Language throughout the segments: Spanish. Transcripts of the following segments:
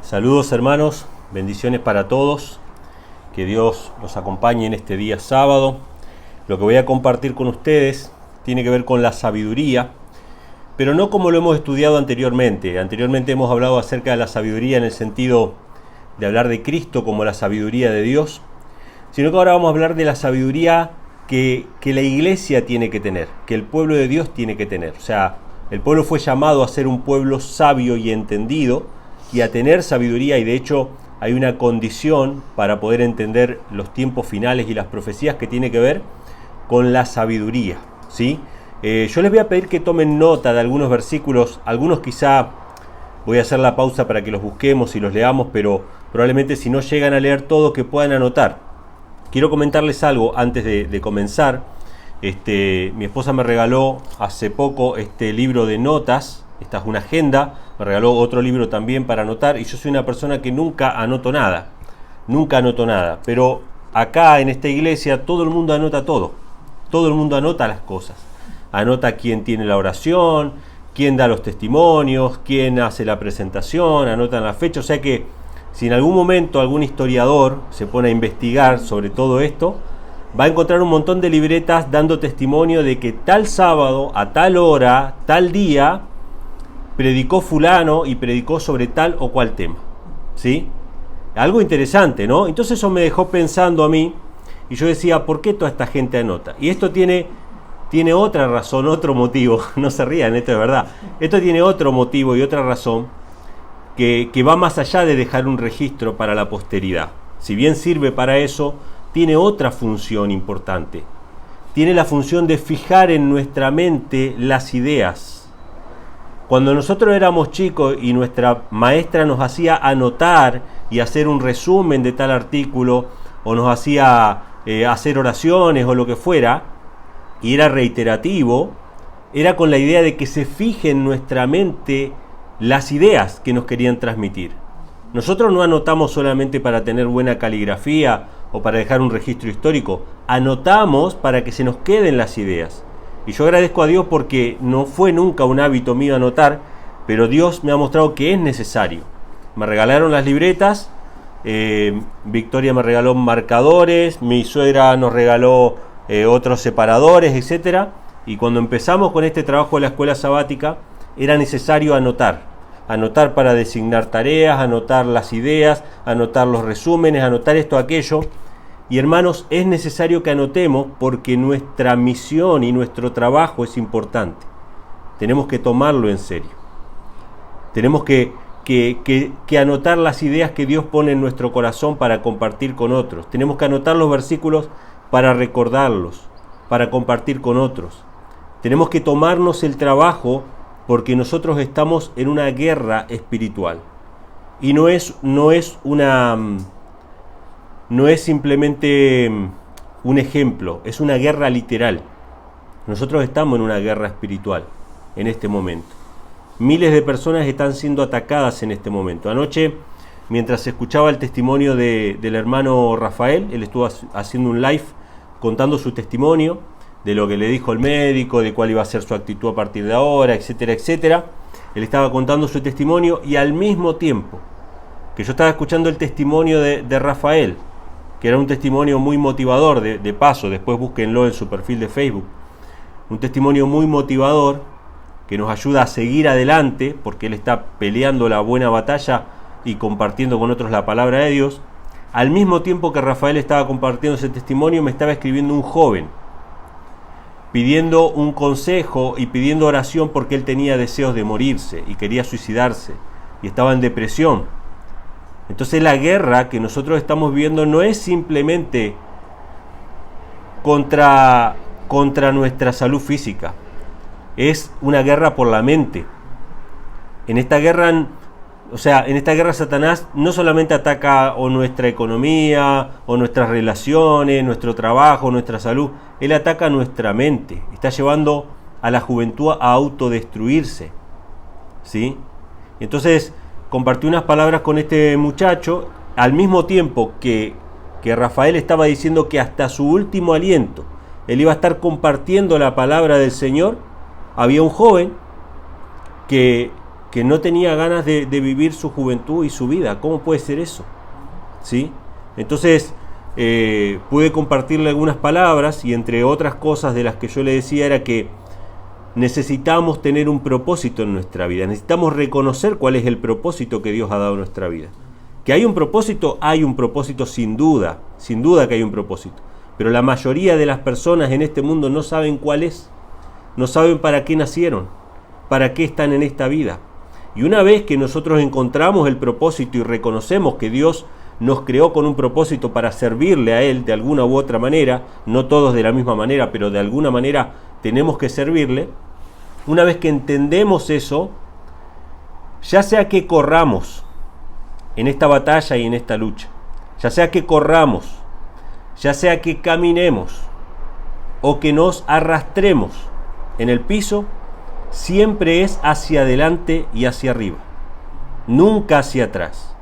Saludos hermanos, bendiciones para todos, que Dios los acompañe en este día sábado. Lo que voy a compartir con ustedes tiene que ver con la sabiduría, pero no como lo hemos estudiado anteriormente. Anteriormente hemos hablado acerca de la sabiduría en el sentido de hablar de Cristo como la sabiduría de Dios, sino que ahora vamos a hablar de la sabiduría que la iglesia tiene que tener, que el pueblo de Dios tiene que tener. O sea, el pueblo fue llamado a ser un pueblo sabio y entendido, y a tener sabiduría, y de hecho hay una condición para poder entender los tiempos finales y las profecías que tiene que ver con la sabiduría, ¿sí? Yo les voy a pedir que tomen nota de algunos versículos, algunos quizá voy a hacer la pausa para que los busquemos y los leamos, pero probablemente si no llegan a leer todo, que puedan anotar. Quiero comentarles algo antes de comenzar. Mi esposa me regaló hace poco este libro de notas. Esta es una agenda, me regaló otro libro también para anotar, y yo soy una persona que nunca anoto nada, pero acá en esta iglesia todo el mundo anota todo el mundo anota las cosas, anota quién tiene la oración, quién da los testimonios, quién hace la presentación, anotan la fecha, o sea que si en algún momento algún historiador se pone a investigar sobre todo esto, va a encontrar un montón de libretas dando testimonio de que tal sábado, a tal hora, tal día, predicó fulano y predicó sobre tal o cual tema, ¿sí? Algo interesante, ¿no? Entonces eso me dejó pensando a mí, y yo decía, ¿por qué toda esta gente anota? Y esto tiene otra razón, otro motivo, no se rían, esto es verdad, esto tiene otro motivo y otra razón que va más allá de dejar un registro para la posteridad. Si bien sirve para eso, tiene otra función importante, tiene la función de fijar en nuestra mente las ideas. Cuando nosotros éramos chicos y nuestra maestra nos hacía anotar y hacer un resumen de tal artículo, o nos hacía hacer oraciones o lo que fuera, y era reiterativo, era con la idea de que se fije en nuestra mente las ideas que nos querían transmitir. Nosotros no anotamos solamente para tener buena caligrafía o para dejar un registro histórico, anotamos para que se nos queden las ideas. Y yo agradezco a Dios porque no fue nunca un hábito mío anotar, pero Dios me ha mostrado que es necesario. Me regalaron las libretas, Victoria me regaló marcadores, mi suegra nos regaló otros separadores, etc. Y cuando empezamos con este trabajo de la escuela sabática, era necesario anotar para designar tareas, anotar las ideas, anotar los resúmenes, anotar esto, aquello. Y hermanos, es necesario que anotemos porque nuestra misión y nuestro trabajo es importante. Tenemos que tomarlo en serio. Tenemos que anotar las ideas que Dios pone en nuestro corazón para compartir con otros. Tenemos que anotar los versículos para recordarlos, para compartir con otros. Tenemos que tomarnos el trabajo porque nosotros estamos en una guerra espiritual. Y no es simplemente un ejemplo, es una guerra literal. Nosotros estamos en una guerra espiritual en este momento. Miles de personas están siendo atacadas en este momento. Anoche, mientras escuchaba el testimonio del hermano Rafael, él estuvo haciendo un live contando su testimonio, de lo que le dijo el médico, de cuál iba a ser su actitud a partir de ahora, etcétera, etcétera. Él estaba contando su testimonio y al mismo tiempo que yo estaba escuchando el testimonio de Rafael, que era un testimonio muy motivador, de paso, después búsquenlo en su perfil de Facebook, un testimonio muy motivador que nos ayuda a seguir adelante, porque él está peleando la buena batalla y compartiendo con otros la palabra de Dios. Al mismo tiempo que Rafael estaba compartiendo ese testimonio, me estaba escribiendo un joven, pidiendo un consejo y pidiendo oración porque él tenía deseos de morirse y quería suicidarse y estaba en depresión. Entonces la guerra que nosotros estamos viviendo no es simplemente contra nuestra salud física, es una guerra por la mente. En esta guerra Satanás no solamente ataca o nuestra economía, o nuestras relaciones, nuestro trabajo, nuestra salud, él ataca nuestra mente, está llevando a la juventud a autodestruirse, ¿sí? Entonces compartí unas palabras con este muchacho, al mismo tiempo que Rafael estaba diciendo que hasta su último aliento él iba a estar compartiendo la palabra del Señor. Había un joven que que no tenía ganas de vivir su juventud y su vida. ¿Cómo puede ser eso? ¿Sí? Entonces pude compartirle algunas palabras, y entre otras cosas de las que yo le decía era que necesitamos tener un propósito en nuestra vida, necesitamos reconocer cuál es el propósito que Dios ha dado en nuestra vida. Que hay un propósito sin duda que hay un propósito, pero la mayoría de las personas en este mundo no saben cuál es, no saben para qué nacieron, para qué están en esta vida. Y una vez que nosotros encontramos el propósito y reconocemos que Dios nos creó con un propósito para servirle a Él de alguna u otra manera, no todos de la misma manera, pero de alguna manera tenemos que servirle. Una vez que entendemos eso, ya sea que corramos en esta batalla y en esta lucha, ya sea que corramos, ya sea que caminemos o que nos arrastremos en el piso, siempre es hacia adelante y hacia arriba, nunca hacia atrás.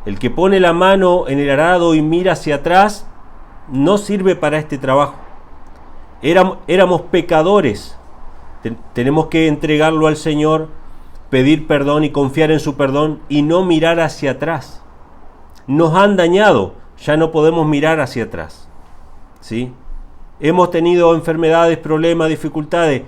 El que pone la mano en el arado y mira hacia atrás no sirve para este trabajo. Éramos pecadores. Tenemos que entregarlo al Señor, pedir perdón y confiar en su perdón y no mirar hacia atrás. Nos han dañado, ya no podemos mirar hacia atrás. ¿Sí? Hemos tenido enfermedades, problemas, dificultades,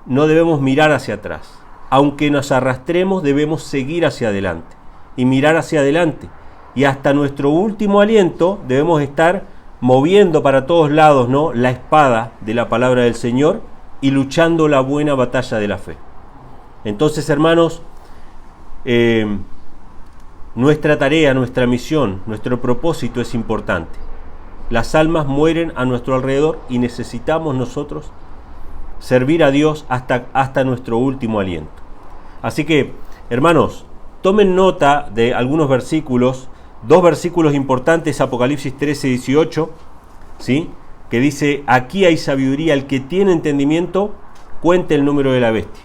no debemos mirar hacia atrás. Aunque nos arrastremos, debemos seguir hacia adelante y mirar hacia adelante. Y hasta nuestro último aliento debemos estar moviendo para todos lados, ¿no?, la espada de la palabra del Señor y luchando la buena batalla de la fe. Entonces, hermanos, nuestra tarea, nuestra misión, nuestro propósito es importante. Las almas mueren a nuestro alrededor y necesitamos nosotros servir a Dios hasta nuestro último aliento. Así que, hermanos, tomen nota de algunos versículos, dos versículos importantes, Apocalipsis 13, 18, ¿sí?, que dice: aquí hay sabiduría, el que tiene entendimiento, cuente el número de la bestia.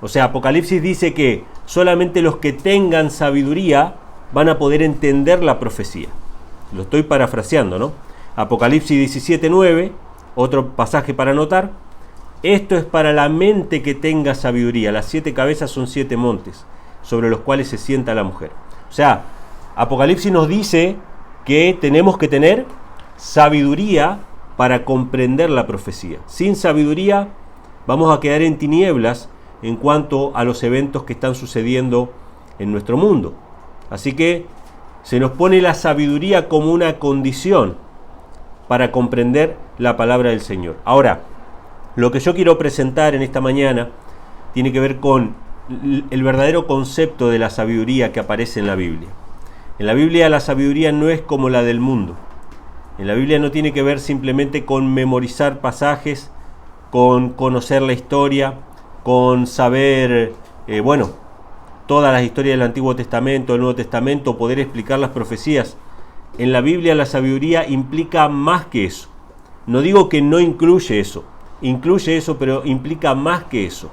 O sea, Apocalipsis dice que solamente los que tengan sabiduría van a poder entender la profecía. Lo estoy parafraseando, ¿no? Apocalipsis 17, 9, otro pasaje para anotar: esto es para la mente que tenga sabiduría. Las 7 cabezas son 7 montes sobre los cuales se sienta la mujer. O sea, Apocalipsis nos dice que tenemos que tener sabiduría para comprender la profecía. Sin sabiduría vamos a quedar en tinieblas en cuanto a los eventos que están sucediendo en nuestro mundo. Así que se nos pone la sabiduría como una condición para comprender la palabra del Señor. Ahora, lo que yo quiero presentar en esta mañana tiene que ver con el verdadero concepto de la sabiduría que aparece en la Biblia. En la Biblia la sabiduría no es como la del mundo. En la Biblia no tiene que ver simplemente con memorizar pasajes, con conocer la historia, con saber, todas las historias del Antiguo Testamento, del Nuevo Testamento, poder explicar las profecías. En la Biblia la sabiduría implica más que eso. No digo que no incluye eso, pero implica más que eso.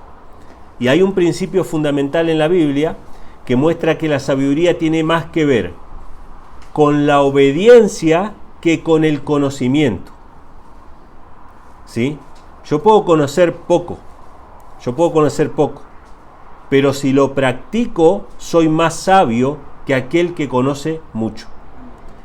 Y hay un principio fundamental en la Biblia que muestra que la sabiduría tiene más que ver con la obediencia que con el conocimiento. ¿Sí? Yo puedo conocer poco, pero si lo practico, soy más sabio que aquel que conoce mucho.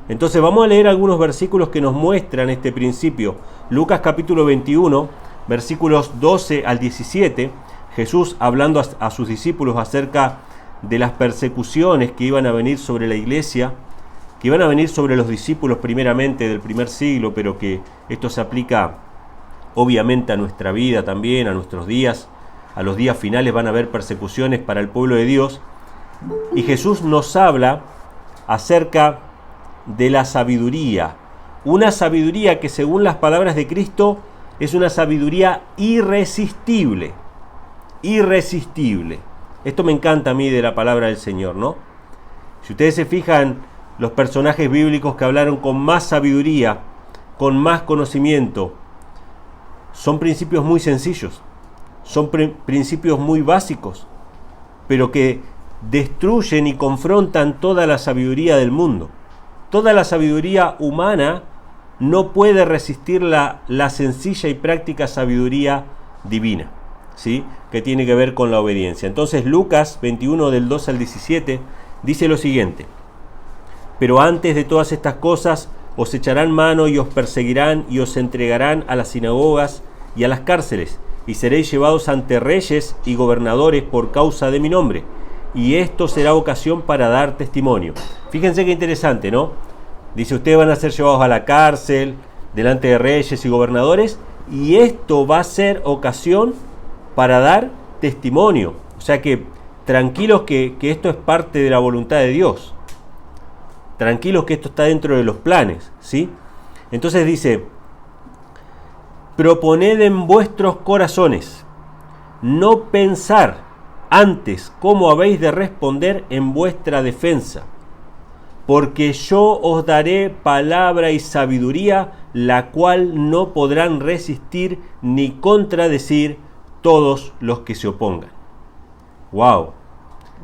Entonces vamos a leer algunos versículos que nos muestran este principio. Lucas capítulo 21, versículos 12 al 17, Jesús hablando a sus discípulos acerca de las persecuciones que iban a venir sobre la iglesia, que iban a venir sobre los discípulos primeramente del primer siglo, pero que esto se aplica obviamente a nuestra vida también, a nuestros días. A los días finales van a haber persecuciones para el pueblo de Dios. Y Jesús nos habla acerca de la sabiduría. Una sabiduría que, según las palabras de Cristo, es una sabiduría irresistible. Irresistible. Esto me encanta a mí de la palabra del Señor, ¿no? Si ustedes se fijan, los personajes bíblicos que hablaron con más sabiduría, con más conocimiento, son principios muy sencillos. Son principios muy básicos, pero que destruyen y confrontan toda la sabiduría del mundo. Toda la sabiduría humana no puede resistir la sencilla y práctica sabiduría divina. ¿sí?, que tiene que ver con la obediencia. Entonces Lucas 21 del 2 al 17 dice lo siguiente: pero antes de todas estas cosas os echarán mano y os perseguirán y os entregarán a las sinagogas y a las cárceles, y seréis llevados ante reyes y gobernadores por causa de mi nombre, y esto será ocasión para dar testimonio. Fíjense qué interesante, ¿no? Dice, ustedes van a ser llevados a la cárcel, delante de reyes y gobernadores, y esto va a ser ocasión para dar testimonio. O sea que tranquilos que esto es parte de la voluntad de Dios. Tranquilos que esto está dentro de los planes, ¿sí? Entonces dice, proponed en vuestros corazones no pensar antes cómo habéis de responder en vuestra defensa, porque yo os daré palabra y sabiduría, la cual no podrán resistir ni contradecir todos los que se opongan. ¡Wow!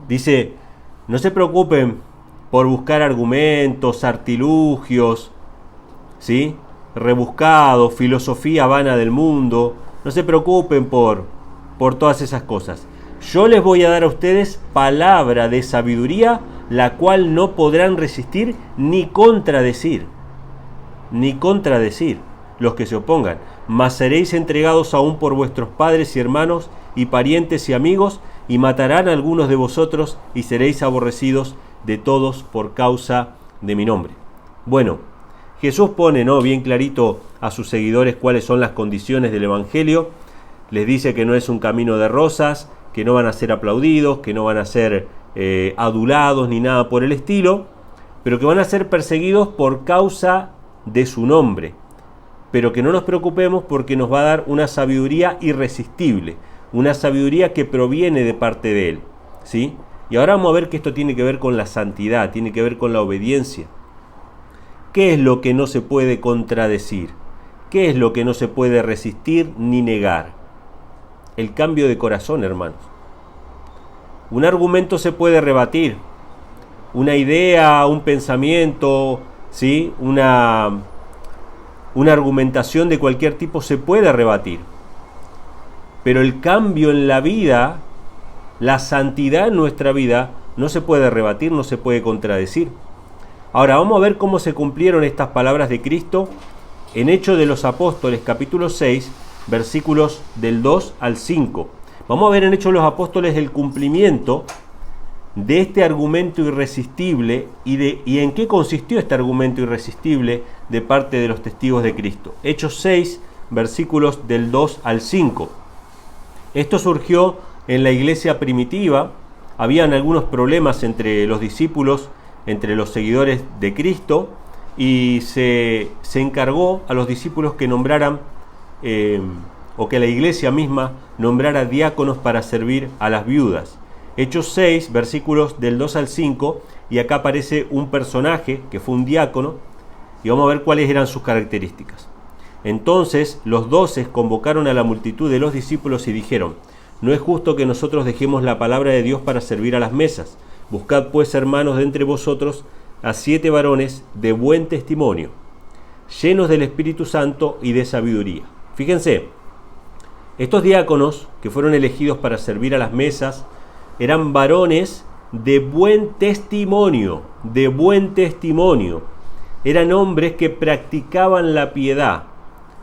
Dice, no se preocupen por buscar argumentos, artilugios, ¿sí?, rebuscados, filosofía vana del mundo. No se preocupen por todas esas cosas. Yo les voy a dar a ustedes palabra de sabiduría, la cual no podrán resistir ni contradecir los que se opongan. Mas seréis entregados aún por vuestros padres y hermanos y parientes y amigos, y matarán a algunos de vosotros, y seréis aborrecidos de todos por causa de mi nombre. Bueno, Jesús pone, ¿no?, bien clarito a sus seguidores cuáles son las condiciones del Evangelio. Les dice que no es un camino de rosas, que no van a ser aplaudidos, que no van a ser adulados ni nada por el estilo, pero que van a ser perseguidos por causa de su nombre. Pero que no nos preocupemos, porque nos va a dar una sabiduría irresistible, una sabiduría que proviene de parte de Él, ¿sí? Y ahora vamos a ver que esto tiene que ver con la santidad, tiene que ver con la obediencia. ¿Qué es lo que no se puede contradecir? ¿Qué es lo que no se puede resistir ni negar? El cambio de corazón, hermanos. Un argumento se puede rebatir, una idea, un pensamiento, ¿sí?, una argumentación de cualquier tipo se puede rebatir. Pero el cambio en la vida, la santidad en nuestra vida, no se puede rebatir, no se puede contradecir. Ahora vamos a ver cómo se cumplieron estas palabras de Cristo en Hechos de los Apóstoles, capítulo 6, versículos del 2 al 5. Vamos a ver en Hechos de los Apóstoles el cumplimiento de este argumento irresistible y en qué consistió este argumento irresistible de parte de los testigos de Cristo. Hechos 6, versículos del 2 al 5. Esto surgió en la iglesia primitiva. Habían algunos problemas entre los discípulos, entre los seguidores de Cristo, y se encargó a los discípulos que nombraran, o que la iglesia misma nombrara diáconos para servir a las viudas. Hechos 6, versículos del 2 al 5, y acá aparece un personaje que fue un diácono, y vamos a ver cuáles eran sus características. Entonces los 12 convocaron a la multitud de los discípulos y dijeron: no es justo que nosotros dejemos la palabra de Dios para servir a las mesas. Buscad pues, hermanos, de entre vosotros a 7 varones de buen testimonio, llenos del Espíritu Santo y de sabiduría. Fíjense, estos diáconos que fueron elegidos para servir a las mesas eran varones de buen testimonio, Eran hombres que practicaban la piedad,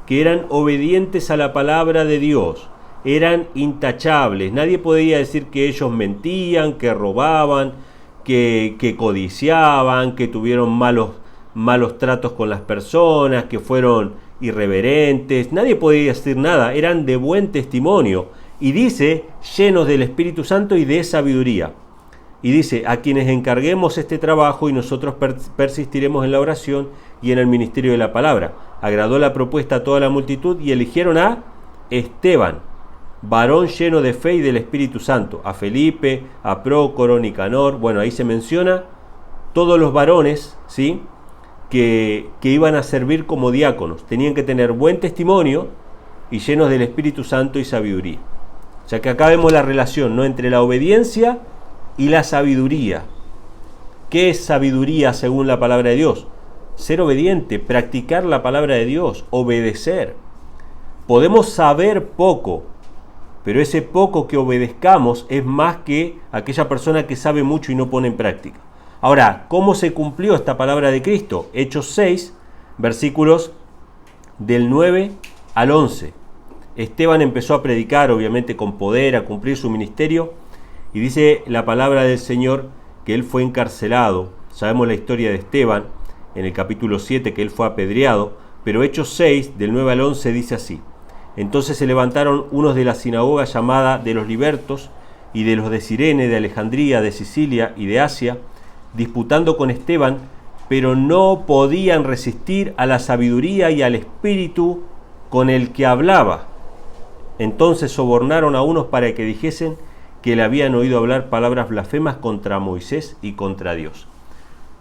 que eran obedientes a la palabra de Dios, eran intachables. Nadie podía decir que ellos mentían, que robaban, que codiciaban, que tuvieron malos tratos con las personas, que fueron irreverentes. Nadie podía decir nada, eran de buen testimonio. Y dice, llenos del Espíritu Santo y de sabiduría. Y dice, a quienes encarguemos este trabajo y nosotros persistiremos en la oración y en el ministerio de la palabra. Agradó la propuesta a toda la multitud y eligieron a Esteban, varón lleno de fe y del Espíritu Santo, a Felipe, a Prócoro, Nicanor. Bueno, ahí se menciona todos los varones, ¿sí?, que iban a servir como diáconos. Tenían que tener buen testimonio y llenos del Espíritu Santo y sabiduría. O sea que acá vemos la relación, ¿no?, entre la obediencia y la sabiduría. ¿Qué es sabiduría según la palabra de Dios? Ser obediente, practicar la palabra de Dios, obedecer. Podemos saber poco, pero ese poco que obedezcamos es más que aquella persona que sabe mucho y no pone en práctica. Ahora, ¿cómo se cumplió esta palabra de Cristo? Hechos 6, versículos del 9 al 11. Esteban empezó a predicar, obviamente con poder, a cumplir su ministerio, y dice la palabra del Señor que él fue encarcelado. Sabemos la historia de Esteban en el capítulo 7, que él fue apedreado, pero Hechos 6, del 9 al 11, dice así: Entonces se levantaron unos de la sinagoga llamada de los libertos y de los de Cirene, de Alejandría, de Sicilia y de Asia, disputando con Esteban, pero no podían resistir a la sabiduría y al espíritu con el que hablaba. Entonces sobornaron a unos para que dijesen que le habían oído hablar palabras blasfemas contra Moisés y contra Dios.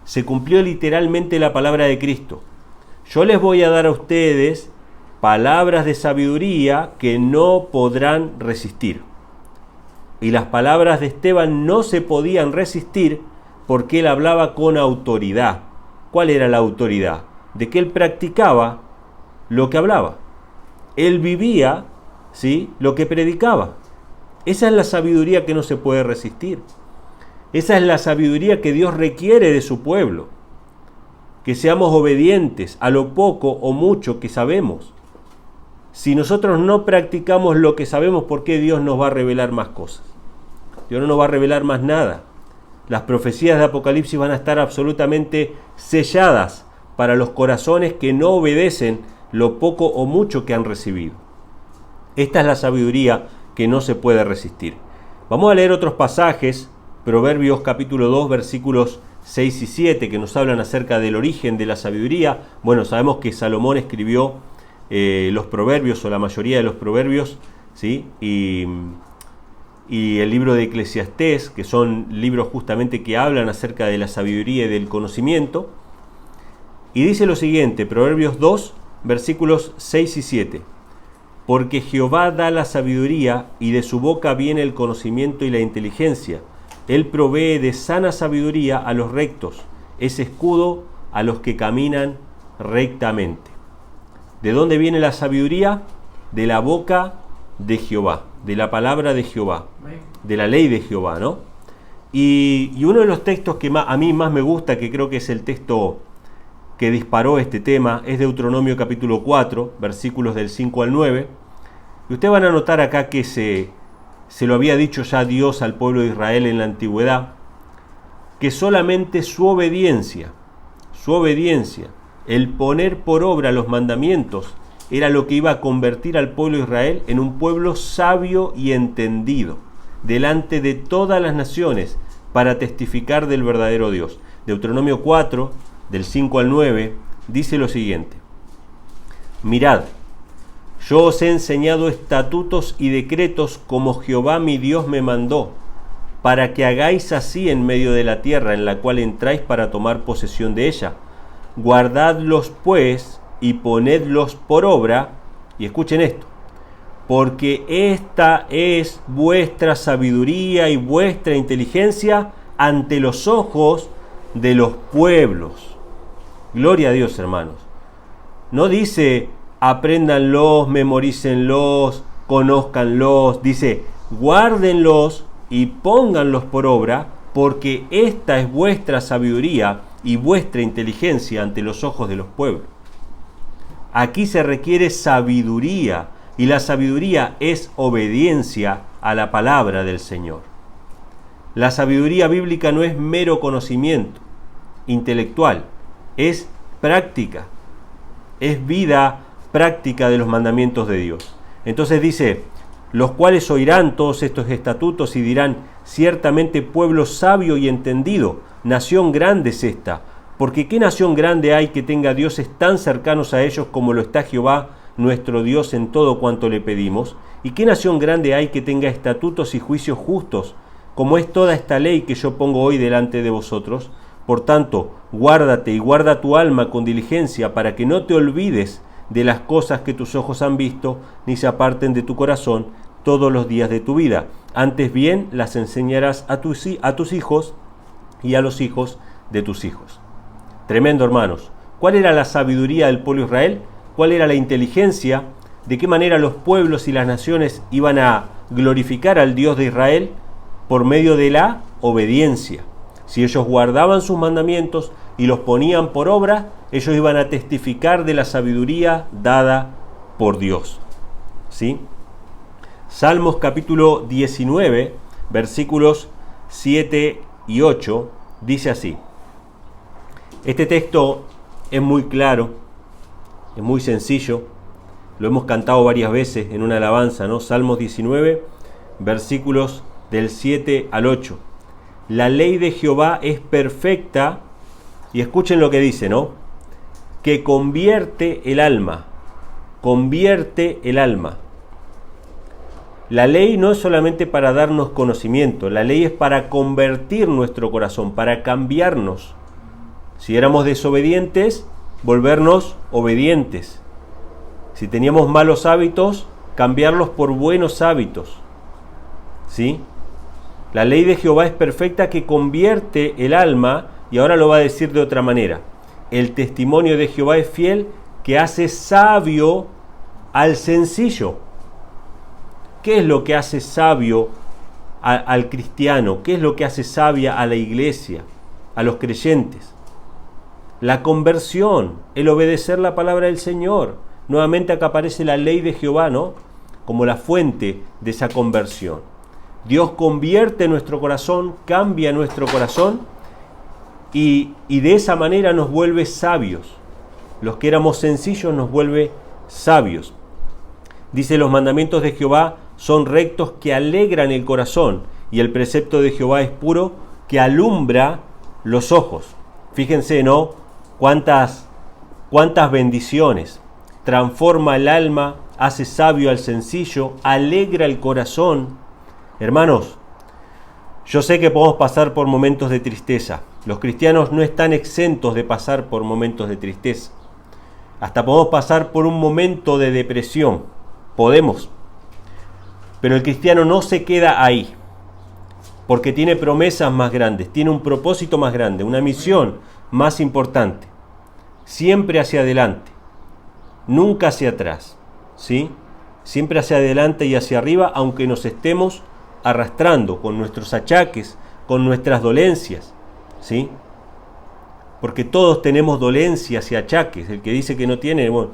Se cumplió literalmente la palabra de Cristo. Yo les voy a dar a ustedes palabras de sabiduría que no podrán resistir. Y las palabras de Esteban no se podían resistir porque él hablaba con autoridad. ¿Cuál era la autoridad? De que él practicaba lo que hablaba. Él vivía, ¿sí?, lo que predicaba. Esa es la sabiduría que no se puede resistir. Esa es la sabiduría que Dios requiere de su pueblo. Que seamos obedientes a lo poco o mucho que sabemos. Si nosotros no practicamos lo que sabemos, ¿por qué Dios nos va a revelar más cosas? Dios no nos va a revelar más nada. Las profecías de Apocalipsis van a estar absolutamente selladas para los corazones que no obedecen lo poco o mucho que han recibido. Esta es la sabiduría que no se puede resistir. Vamos a leer otros pasajes, Proverbios capítulo 2, versículos 6 y 7, que nos hablan acerca del origen de la sabiduría. Bueno, sabemos que Salomón escribió los proverbios, o la mayoría de los proverbios, ¿sí? Y el libro de Eclesiastés, que son libros justamente que hablan acerca de la sabiduría y del conocimiento. Y dice lo siguiente, Proverbios 2, versículos 6 y 7. Porque Jehová da la sabiduría, y de su boca viene el conocimiento y la inteligencia. Él provee de sana sabiduría a los rectos, es escudo a los que caminan rectamente. ¿De dónde viene la sabiduría? De la boca de Jehová, de la palabra de Jehová, de la ley de Jehová, ¿no? Y uno de los textos que a mí más me gusta, que creo que es el texto que disparó este tema, es Deuteronomio capítulo 4, versículos del 5 al 9. Y ustedes van a notar acá que se lo había dicho ya Dios al pueblo de Israel en la antigüedad, que solamente su obediencia, el poner por obra los mandamientos, era lo que iba a convertir al pueblo de Israel en un pueblo sabio y entendido, delante de todas las naciones, para testificar del verdadero Dios. Deuteronomio 4, del 5 al 9, dice lo siguiente: Mirad, yo os he enseñado estatutos y decretos como Jehová mi Dios me mandó, para que hagáis así en medio de la tierra en la cual entráis para tomar posesión de ella. Guardadlos pues y ponedlos por obra, y escuchen esto, porque esta es vuestra sabiduría y vuestra inteligencia ante los ojos de los pueblos. Gloria a Dios, hermanos. No dice apréndanlos, memorícenlos, conózcanlos, dice guárdenlos y pónganlos por obra, porque esta es vuestra sabiduría y vuestra inteligencia ante los ojos de los pueblos. Aquí se requiere sabiduría, y la sabiduría es obediencia a la palabra del Señor. La sabiduría bíblica no es mero conocimiento intelectual, es práctica, es vida práctica de los mandamientos de Dios. Entonces dice, los cuales oirán todos estos estatutos y dirán, ciertamente pueblo sabio y entendido, nación grande es esta, porque ¿qué nación grande hay que tenga dioses tan cercanos a ellos como lo está Jehová, nuestro Dios, en todo cuanto le pedimos? ¿Y qué nación grande hay que tenga estatutos y juicios justos, como es toda esta ley que yo pongo hoy delante de vosotros? Por tanto, guárdate y guarda tu alma con diligencia, para que no te olvides de las cosas que tus ojos han visto, ni se aparten de tu corazón todos los días de tu vida. Antes bien las enseñarás a tus hijos y a los hijos de tus hijos. Tremendo, hermanos. ¿Cuál era la sabiduría del pueblo de Israel? ¿Cuál era la inteligencia? de qué manera los pueblos y las naciones iban a glorificar al Dios de Israel por medio de la obediencia. Si ellos guardaban sus mandamientos y los ponían por obra, ellos iban a testificar de la sabiduría dada por Dios. ¿Sí? Salmos capítulo 19, versículos 7 y 8, dice así. Este texto es muy claro, es muy sencillo, lo hemos cantado varias veces en una alabanza, ¿no? Salmos 19, versículos del 7 al 8. La ley de Jehová es perfecta, y escuchen lo que dice, ¿no? Que convierte el alma, convierte el alma. La ley no es solamente para darnos conocimiento, la ley es para convertir nuestro corazón, para cambiarnos. Si éramos desobedientes, volvernos obedientes. Si teníamos malos hábitos, cambiarlos por buenos hábitos. ¿Sí? La ley de Jehová es perfecta que convierte el alma, y ahora lo va a decir de otra manera. El testimonio de Jehová es fiel que hace sabio al sencillo. ¿Qué es lo que hace sabio al cristiano? ¿Qué es lo que hace sabia a la iglesia, a los creyentes? La conversión, el obedecer la palabra del Señor. Nuevamente acá aparece la ley de Jehová, ¿no? Como la fuente de esa conversión. Dios convierte nuestro corazón, cambia nuestro corazón y de esa manera nos vuelve sabios. Los que éramos sencillos nos vuelve sabios. Dice, los mandamientos de Jehová son rectos que alegran el corazón, y el precepto de Jehová es puro que alumbra los ojos. Fíjense, ¿no? Cuántas bendiciones. Transforma el alma, hace sabio al sencillo, alegra el corazón. Hermanos, yo sé que podemos pasar por momentos de tristeza. Los cristianos no están exentos de pasar por momentos de tristeza. Hasta podemos pasar por un momento de depresión. Podemos. Pero el cristiano no se queda ahí, porque tiene promesas más grandes, tiene un propósito más grande, una misión más importante. Siempre hacia adelante, nunca hacia atrás, ¿sí? Siempre hacia adelante y hacia arriba, aunque nos estemos arrastrando con nuestros achaques, con nuestras dolencias, ¿sí? Porque todos tenemos dolencias y achaques. El que dice que no tiene, bueno,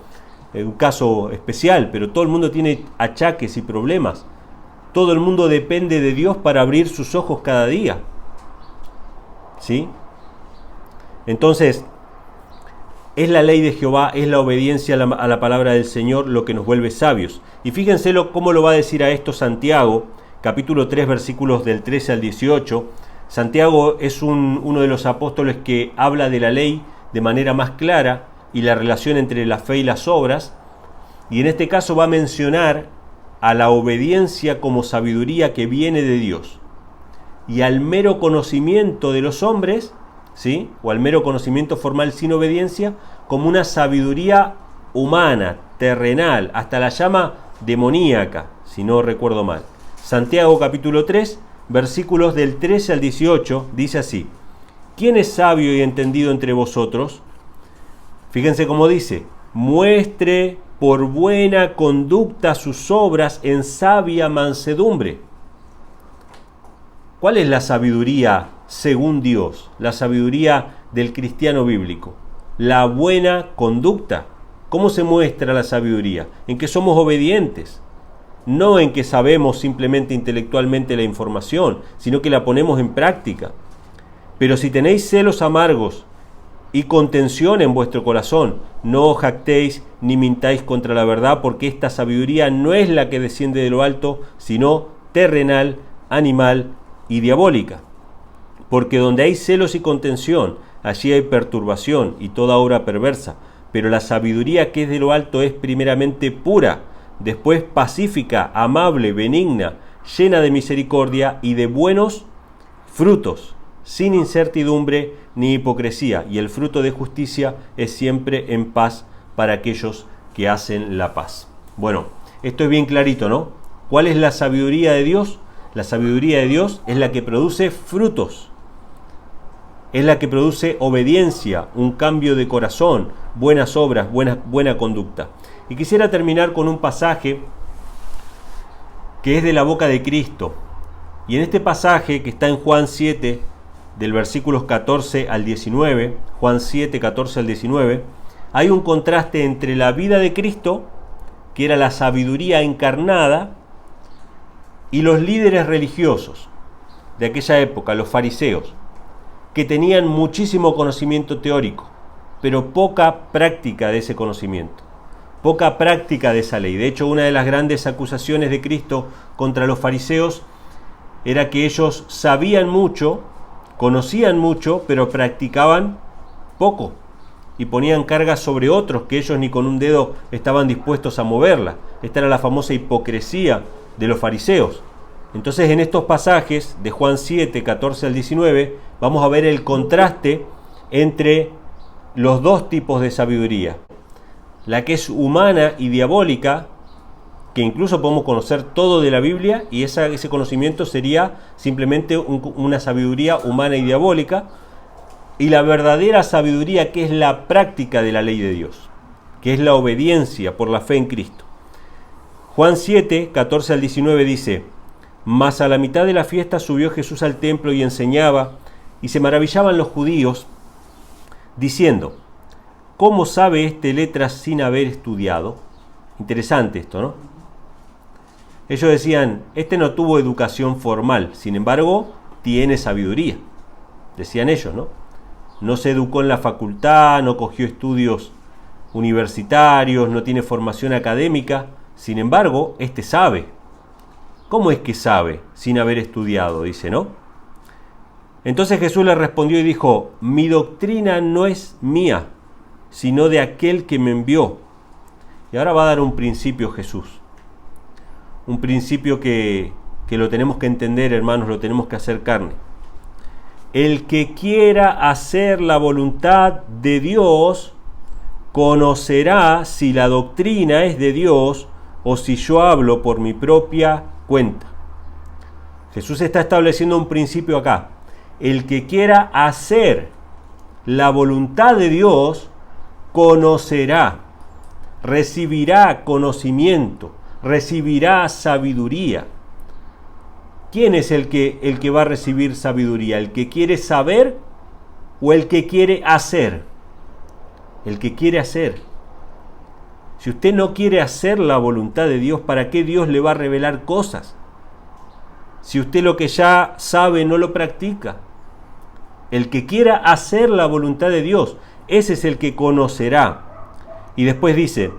es un caso especial, pero todo el mundo tiene achaques y problemas. Todo el mundo depende de Dios para abrir sus ojos cada día, ¿sí? Entonces, es la ley de Jehová, es la obediencia a la palabra del Señor lo que nos vuelve sabios. Y fíjense cómo lo va a decir a esto Santiago, capítulo 3, versículos del 13 al 18. Santiago es uno de los apóstoles que habla de la ley de manera más clara y la relación entre la fe y las obras. Y en este caso va a mencionar a la obediencia como sabiduría que viene de Dios y al mero conocimiento de los hombres, ¿sí? O al mero conocimiento formal sin obediencia, como una sabiduría humana, terrenal, hasta la llama demoníaca, si no recuerdo mal. Santiago capítulo 3, versículos del 13 al 18, dice así: ¿Quién es sabio y entendido entre vosotros? Fíjense cómo dice: muestre por buena conducta sus obras en sabia mansedumbre. ¿Cuál es la sabiduría según Dios? La sabiduría del cristiano bíblico. La buena conducta. ¿Cómo se muestra la sabiduría? En que somos obedientes. No en que sabemos simplemente intelectualmente la información, sino que la ponemos en práctica. Pero si tenéis celos amargos y contención en vuestro corazón, no os jactéis ni mintáis contra la verdad, porque esta sabiduría no es la que desciende de lo alto, sino terrenal, animal y diabólica. Porque donde hay celos y contención, allí hay perturbación y toda obra perversa. Pero la sabiduría que es de lo alto es primeramente pura, después pacífica, amable, benigna, llena de misericordia y de buenos frutos, sin incertidumbre ni hipocresía, y el fruto de justicia es siempre en paz para aquellos que hacen la paz. Bueno, esto es bien clarito, ¿no? ¿Cuál es la sabiduría de Dios? La sabiduría de Dios es la que produce frutos, es la que produce obediencia, un cambio de corazón, buenas obras, buena conducta. Y quisiera terminar con un pasaje que es de la boca de Cristo. Y en este pasaje que está en Juan 7, del versículos 14 al 19, Juan 7, 14 al 19, hay un contraste entre la vida de Cristo, que era la sabiduría encarnada, y los líderes religiosos de aquella época, los fariseos, que tenían muchísimo conocimiento teórico, pero poca práctica de ese conocimiento, poca práctica de esa ley. De hecho, una de las grandes acusaciones de Cristo contra los fariseos era que ellos sabían mucho, conocían mucho, pero practicaban poco y ponían cargas sobre otros que ellos ni con un dedo estaban dispuestos a moverla. Esta era la famosa hipocresía de los fariseos. Entonces, en estos pasajes de Juan 7, 14 al 19, vamos a ver el contraste entre los dos tipos de sabiduría. La que es humana y diabólica, que incluso podemos conocer todo de la Biblia, y ese conocimiento sería simplemente una sabiduría humana y diabólica, y la verdadera sabiduría, que es la práctica de la ley de Dios, que es la obediencia por la fe en Cristo. Juan 7, 14 al 19 dice: Mas a la mitad de la fiesta subió Jesús al templo y enseñaba, y se maravillaban los judíos, diciendo: ¿Cómo sabe este letras sin haber estudiado? Interesante esto, ¿no? Ellos decían: este no tuvo educación formal, sin embargo, tiene sabiduría. Decían ellos, ¿no? No se educó en la facultad, no cogió estudios universitarios, no tiene formación académica, sin embargo, este sabe. ¿Cómo es que sabe sin haber estudiado? Dice, ¿no? Entonces Jesús le respondió y dijo: mi doctrina no es mía, sino de aquel que me envió. Y ahora va a dar un principio Jesús. Un principio que lo tenemos que entender, hermanos, lo tenemos que hacer carne. El que quiera hacer la voluntad de Dios, conocerá si la doctrina es de Dios o si yo hablo por mi propia cuenta. Jesús está estableciendo un principio acá. El que quiera hacer la voluntad de Dios, conocerá, recibirá conocimiento, recibirá sabiduría. ¿Quién es el que va a recibir sabiduría? ¿El que quiere saber o el que quiere hacer? El que quiere hacer. Si usted no quiere hacer la voluntad de Dios, ¿para qué Dios le va a revelar cosas? Si usted lo que ya sabe no lo practica. El que quiera hacer la voluntad de Dios, ese es el que conocerá. Y después dice: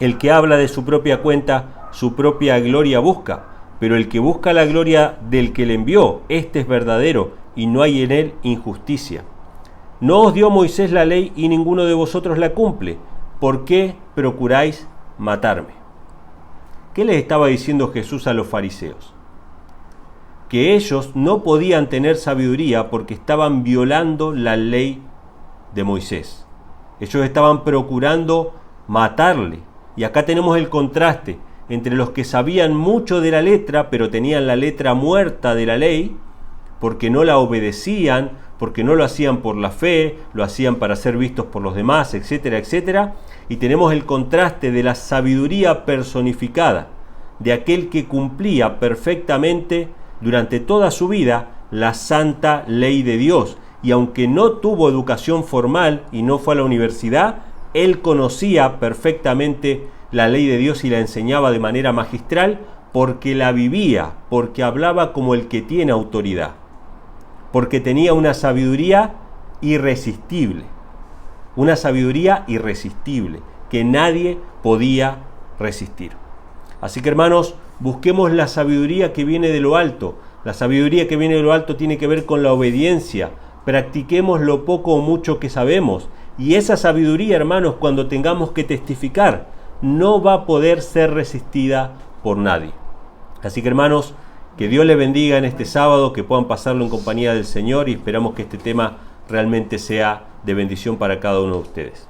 el que habla de su propia cuenta, su propia gloria busca. Pero el que busca la gloria del que le envió, este es verdadero, y no hay en él injusticia. No os dio Moisés la ley y ninguno de vosotros la cumple. ¿Por qué procuráis matarme? ¿Qué les estaba diciendo Jesús a los fariseos? Que ellos no podían tener sabiduría porque estaban violando la ley de Moisés. Ellos estaban procurando matarle. Y acá tenemos el contraste entre los que sabían mucho de la letra, pero tenían la letra muerta de la ley, porque no la obedecían, porque no lo hacían por la fe, lo hacían para ser vistos por los demás, etcétera, etcétera. Y tenemos el contraste de la sabiduría personificada, de aquel que cumplía perfectamente durante toda su vida la santa ley de Dios. Y aunque no tuvo educación formal y no fue a la universidad, él conocía perfectamente la ley de Dios y la enseñaba de manera magistral, porque la vivía, porque hablaba como el que tiene autoridad, porque tenía una sabiduría irresistible, que nadie podía resistir. Así que, hermanos, busquemos la sabiduría que viene de lo alto. La sabiduría que viene de lo alto tiene que ver con la obediencia. Practiquemos lo poco o mucho que sabemos, y esa sabiduría, hermanos, cuando tengamos que testificar, no va a poder ser resistida por nadie. Así que, hermanos, que Dios les bendiga en este sábado, que puedan pasarlo en compañía del Señor, y esperamos que este tema realmente sea de bendición para cada uno de ustedes.